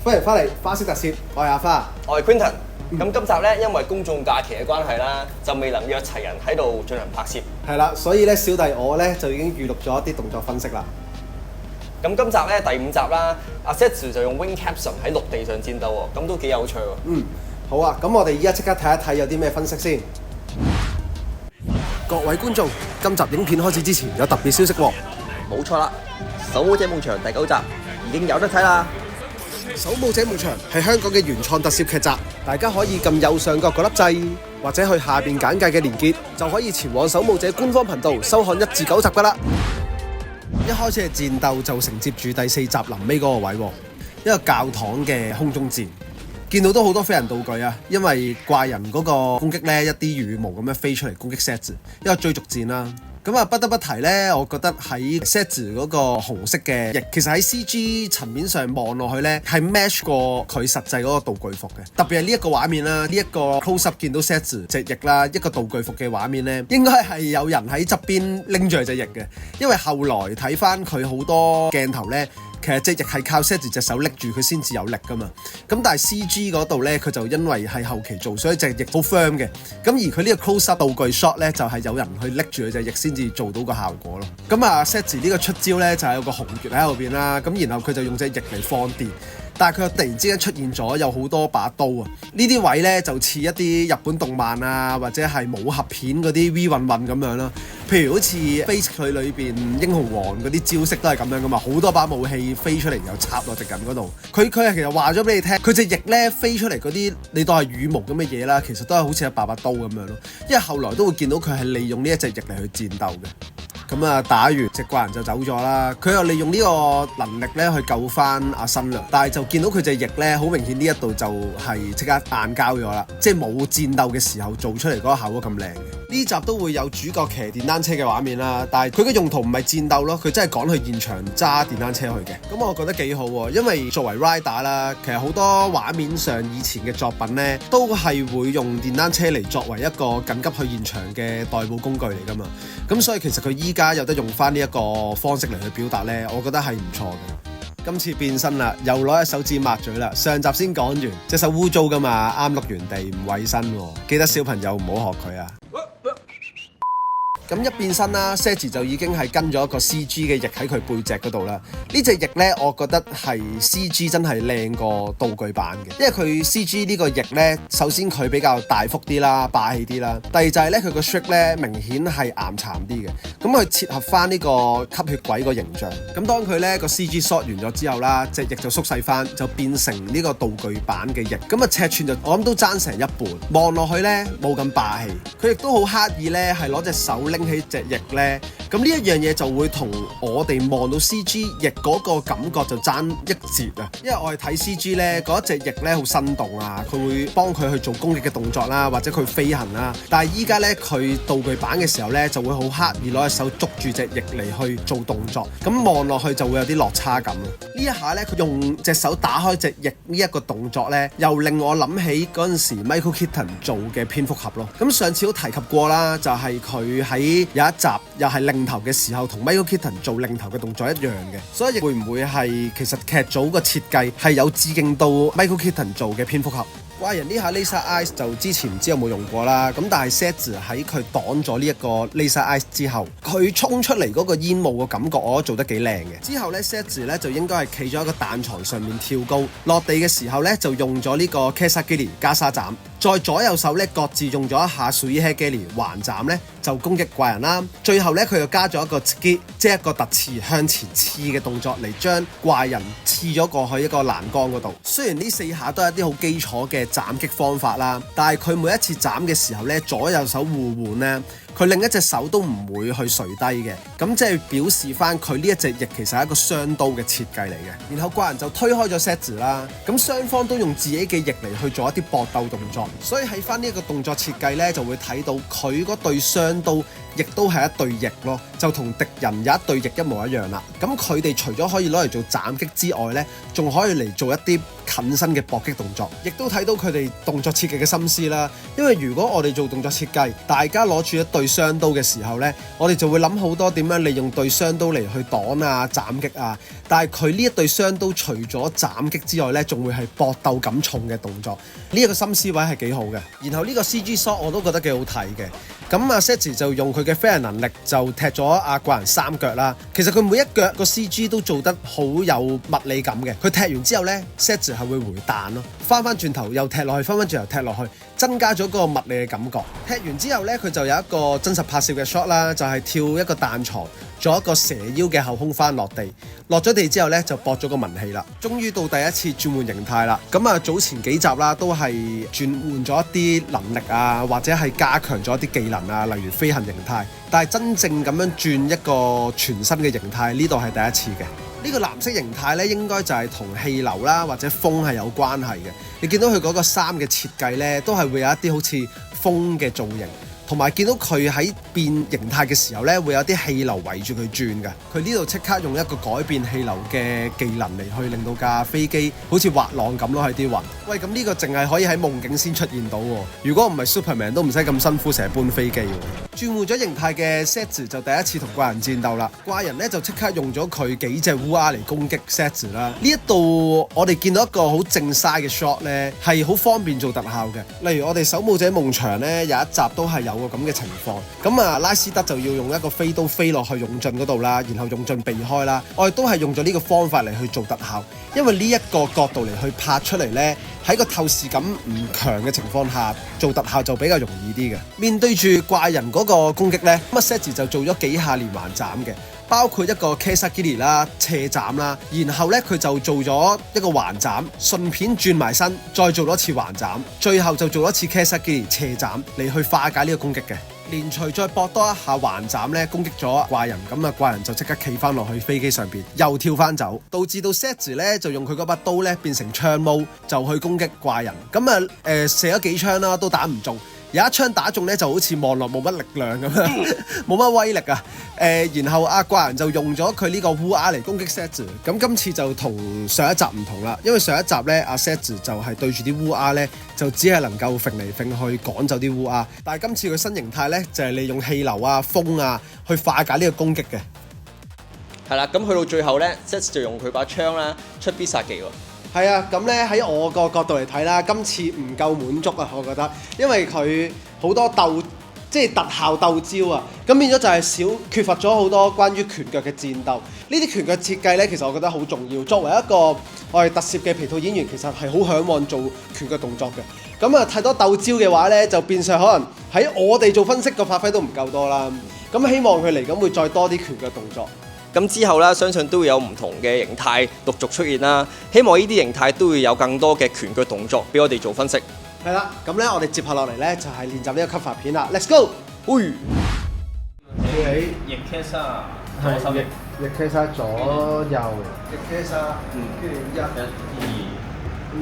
歡迎翻嚟花式特攝，我係阿花，我係 Quinton。咁今集咧，因為公眾假期嘅關係啦，就未能約齊人喺度進行拍攝。係啦，所以咧小弟我咧就已經預錄咗一啲動作分析啦。咁今集咧第5集啦，阿 Setsu 就用 Wing Capsule 喺陸地上戰鬥喎，咁都幾有趣喎。好啊，咁我哋依家即刻睇一睇有啲咩分析先。各位觀眾，今集影片開始之前有特別消息喎。冇錯啦，《守護者夢翔》第9集已經有得睇啦。《守護者夢翔》係香港嘅原創特攝劇集，大家可以撳右上角嗰粒掣，或者去下邊簡介嘅連結，就可以前往守護者官方頻道收看1至9集噶啦。一開始嘅戰鬥就承接住第4集臨尾嗰個位喎，一個教堂嘅空中戰，見到都好多飛人道具啊，因為怪人嗰個攻擊呢，一啲羽毛咁樣飛出嚟攻擊 Setsu， 一個追逐戰啦。咁啊，不得不提呢，我覺得喺 Setsu 嗰個紅色嘅翼，其實喺 CG 層面上望落去呢，係 match 過佢實際嗰個道具服嘅。特別係呢一個畫面啦，呢一個 close up 見到 Setsu 隻翼啦，一個道具服嘅畫面呢，應該係有人喺側邊拎住佢隻翼嘅，因為後來睇翻佢好多鏡頭呢。其實隻翼係靠 Setsu 隻手拎住佢先至有力噶嘛，咁但係 CG 嗰度咧，佢就因為係後期做，所以隻翼好 firm 嘅。咁而佢呢個 close up 道具 shot 咧，就係有人去拎住佢隻翼先至做到個效果咯。咁啊 Setsu 呢個出招咧，就係有個紅月喺後邊啦，咁然後佢就用隻翼嚟放電。但係佢又突然之間出現咗有好多把刀啊！呢啲位呢，就似一啲日本動漫啊，或者係武俠片嗰啲 V 運運咁樣啦。譬如好似 Face 佢裏邊英雄王嗰啲招式都係咁樣噶嘛，好多把武器飛出嚟又插落隻人嗰度。佢係其實話咗俾你聽，佢隻翼呢飛出嚟嗰啲，你當係羽毛咁嘅嘢啦，其實都係好似一把刀咁樣咯。因為後來都會見到佢係利用呢一隻翼嚟去戰鬥嘅。咁啊，打完隻怪人就走咗啦。佢又利用呢個能力咧去救翻阿新娘，但係就見到佢隻翼咧，好明顯呢一度就係即刻硬膠咗啦，即係冇戰鬥嘅時候做出嚟嗰個效果咁靚嘅。呢集都會有主角騎電單車嘅畫面啦，但係佢嘅用途唔係戰鬥咯，佢真係趕去現場揸電單車去嘅。咁我覺得幾好喎，因為作為 rider 啦，其實好多畫面上以前嘅作品咧，都係會用電單車嚟作為一個緊急去現場嘅代步工具嚟㗎嘛。咁所以其實佢依家有得用翻呢一個方式嚟去表達呢，我覺得係唔錯嘅。今次變身啦，又攞隻手指抹嘴啦。上集先講完，隻手污糟噶嘛，啱碌原地唔衞生喎，記得小朋友唔好學佢啊。咁一變身啦 Setsu 就已經係跟咗一個 CG 嘅翼喺佢背脊嗰度啦。呢隻翼呢，我覺得係 CG 真係靚過道具版嘅，因為佢 CG 呢個翼呢，首先佢比較大幅啲啦，霸氣啲啦。第二就係呢，佢個 shape 呢明顯係岩巉啲嘅，咁佢切合翻呢個吸血鬼個形象。咁當佢呢個 CG shot 完咗之後啦，隻翼就縮細翻，就變成呢個道具版嘅翼。咁啊尺寸就我諗都爭成一半，望落去呢，冇咁霸氣。佢亦都好刻意呢，係攞隻手拎起隻翼呢，咁呢一樣嘢就會同我哋望到 CG 翼嗰個感覺就爭一截啊！因為我係睇 CG 呢，嗰一隻翼呢好生動啊，佢會幫佢去做攻擊嘅動作啦，或者佢飛行啦。但係依家呢，佢道具版嘅時候呢，就會好刻意攞隻手捉住隻翼嚟去做動作，咁望落去就會有啲落差感。呢一下呢，佢用隻手打開隻翼呢一個動作呢，又令我諗起嗰陣時 Michael Keaton 做嘅蝙蝠俠咯。咁上次都提及過啦，就係佢喺有一集又係擰頭嘅時候，同 Michael Keaton 做擰頭嘅動作一樣嘅，所以會唔會係其實劇組個設計係有致敬到 Michael Keaton 做嘅蝙蝠俠？怪人呢下 Laser Eyes 就之前唔知有冇用過啦，咁但係 Setsu 喺佢擋咗呢一個 Laser Eyes 之後，佢衝出嚟嗰個煙霧嘅感覺，我覺得做得幾靚嘅。之後咧 Setsu 咧就應該係企咗喺個彈床上面跳高，落地嘅時候咧就用咗呢個 Kesagiri 袈裟斬，再左右手咧各自用咗一下 Suihegiri 橫斬咧就攻擊怪人啦。最後咧佢又加咗一個 Tsuki， 即係一個突刺向前刺嘅動作嚟將怪人刺咗過去一個欄杆嗰度。雖然呢4下都係一啲好基礎嘅斬擊方法啦，但係佢每一次斬嘅時候咧，左右手互換咧，佢另一隻手都唔會去垂低嘅，咁即係表示翻佢呢一隻翼其實係一個雙刀嘅設計嚟嘅。然後怪人就推開咗 Setsu 啦，咁雙方都用自己嘅翼嚟去做一啲搏鬥動作，所以喺翻呢一個動作設計咧，就會睇到佢嗰對雙刀亦都係一對翼咯，就同敵人有一對翼一模一樣啦。咁佢哋除咗可以攞嚟做斬擊之外呢，仲可以嚟做一啲近身嘅搏擊動作，亦都睇到佢哋動作設計嘅心思啦。因為如果我哋做動作設計，大家攞住一對雙刀嘅時候呢，我哋就會諗好多點樣利用對雙刀嚟去擋啊、斬擊啊。但係佢呢一對雙刀除咗斬擊之外呢，仲會係搏鬥感重嘅動作。呢一個心思位係幾好嘅。然後呢個 CG shot 我都覺得幾好睇嘅。咁阿 Setsu 就用佢嘅飛人能力就踢咗阿怪人3腳啦。其實佢每一腳個 CG 都做得好有物理感嘅。佢踢完之後呢 Setsu 係會回彈咯，翻轉頭又踢落去，翻轉頭踢落去，增加咗嗰個物理嘅感覺。踢完之後呢，佢就有一個真實拍攝嘅 shot 啦，就係跳一個彈床，做一個蛇腰嘅後空翻落地。落咗地之後呢，就駁咗個文氣啦。終於到第一次轉換形態啦。咁啊，早前幾集啦，都係轉換咗一啲能力啊，或者係加強咗一啲技能啊，例如飛行形態。但係真正咁樣轉一個全新嘅形態，呢度係第一次嘅。呢個藍色形態呢，應該就係同氣流啦或者風係有關係嘅。你見到佢嗰個衫嘅設計呢，都係會有一啲好似風嘅造型。同埋見到佢喺變形態嘅時候呢，會有啲氣流圍住佢轉㗎。佢呢度即刻用一個改變氣流嘅技能嚟去令到架飛機好似滑浪咁咯，喺啲雲。喂，咁呢個淨係可以喺夢境先出現到喎。如果唔係 Superman 都唔使咁辛苦成日搬飛機喎。轉換咗形態嘅 Setsu 就第一次同怪人戰鬥啦。怪人呢就即刻用咗佢幾隻烏鴉嚟攻擊 Setsu 啦。呢一度我哋見到一個好正曬嘅 shot 呢，係好方便做特效嘅。例如我哋守護者夢翔呢，有一集都係有個咁嘅情況，咁啊拉斯德就要用一個飛刀飛落去勇進嗰度啦，然後勇進避開啦。我哋都係用咗呢個方法嚟去做特效，因為呢一個角度嚟去拍出嚟呢，喺個透視感唔強嘅情況下做特效就比較容易啲嘅。面對住怪人嗰個攻擊呢，咁啊 Setsu 就做咗幾下連環斬嘅。包括一個 Kesagiri 啦、斜斬啦，然後咧佢就做咗一個橫斬，順便轉埋身，再做多次橫斬，最後就做多次 Kesagiri 斜斬嚟去化解呢個攻擊嘅。連隨再搏多一下橫斬咧，攻擊咗怪人，咁啊怪人就即刻企翻落去飛機上邊，又跳翻走，導致到 Setsu 咧就用佢嗰把刀咧變成槍毛，就去攻擊怪人。咁啊射咗幾槍啦，都打唔中。有一槍打中咧，就好似望落冇乜力量咁樣，冇乜威力啊！然後阿怪人就用咗佢呢個烏鴉嚟攻擊 Setsu。咁今次就同上一集唔同啦，因為上一集咧阿 Setsu就係對住啲烏鴉咧，就只係能夠揈嚟揈去趕走啲烏鴉。但係今次佢新形態咧，就係利用氣流啊、風啊去化解呢個攻擊嘅。係啦，咁去到最後咧 ，Setsu 就用佢把槍啦出必殺技喎。係啊，咁咧喺我個角度嚟睇啦，今次唔夠滿足啊，我覺得，因為佢好多即係特效鬥招啊，咁變咗就係缺乏咗好多關於拳腳嘅戰鬥。呢啲拳腳設計咧，其實我覺得好重要。作為一個我係特攝嘅皮套演員，其實係好向往做拳腳動作嘅。咁啊，太多鬥招嘅話咧，就變相可能喺我哋做分析個發揮都唔夠多啦。咁希望佢嚟緊會再多啲拳腳動作。咁之後咧，相信都會有唔同嘅形態陸續出現啦。希望呢啲形態都會有更多嘅拳腳動作俾我哋做分析。係啦，咁咧我哋接下落嚟咧就係練習呢個吸發片啦。Let's go！起逆 K 沙，係逆 K 沙左右，逆 K 沙，跟住1、2，跟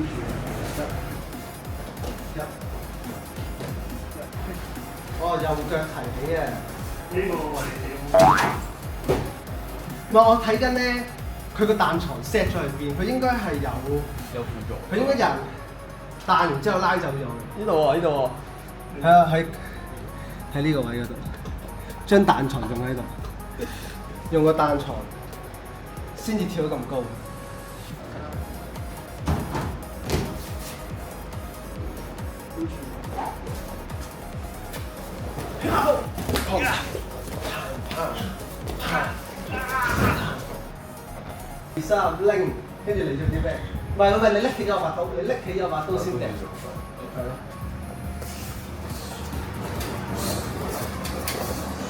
住1、哦，右腳提起嘅。呢個位。我睇緊咧，佢個彈床 set 咗喺邊？佢應該係有輔助。佢應該人彈完之後拉走咗。呢度喎，呢度喎。係啊，喺呢個位嗰度，將彈床用喺度，用個彈床先至跳得咁高。2、3拎，跟住嚟做啲咩？唔係，你拎起咗把刀，你拎起咗把刀先掟。係咯。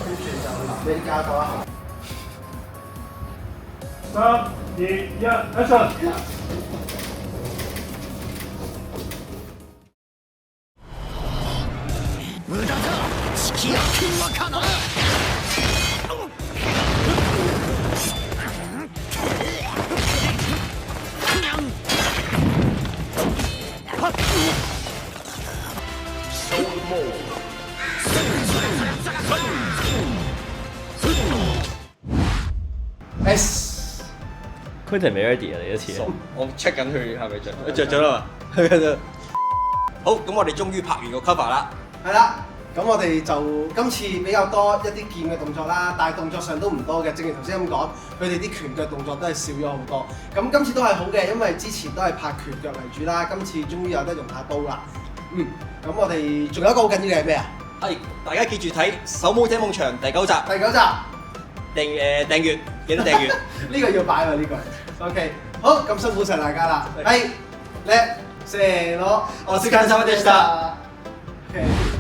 跟住就臨尾加多一下。3、2、1 ，Action！無駄だ、付き合ってわかな。Soul Mode. 佢哋未 ready 啊？你一次。我 check 緊佢係咪着咗啦嘛？係咪好，咁我哋終於拍完個 cover 啦。係啦，咁我哋就今次比較多一啲劍嘅動作啦，但係動作上都唔多嘅。正如頭先咁講，佢哋啲拳腳動作都係少咗好多。咁今次都係好嘅，因為之前都係拍拳腳為主啦，今次終於有得用下刀啦。咁我哋仲有一個好緊要嘅係咩啊？係，大家記住睇《手舞者夢翔》第9集。第9集訂閱，記得訂閱。呢個要擺喎，呢個。OK， 好，咁辛苦晒大家啦。係，叻，せーの、お疲れ様でした。OK。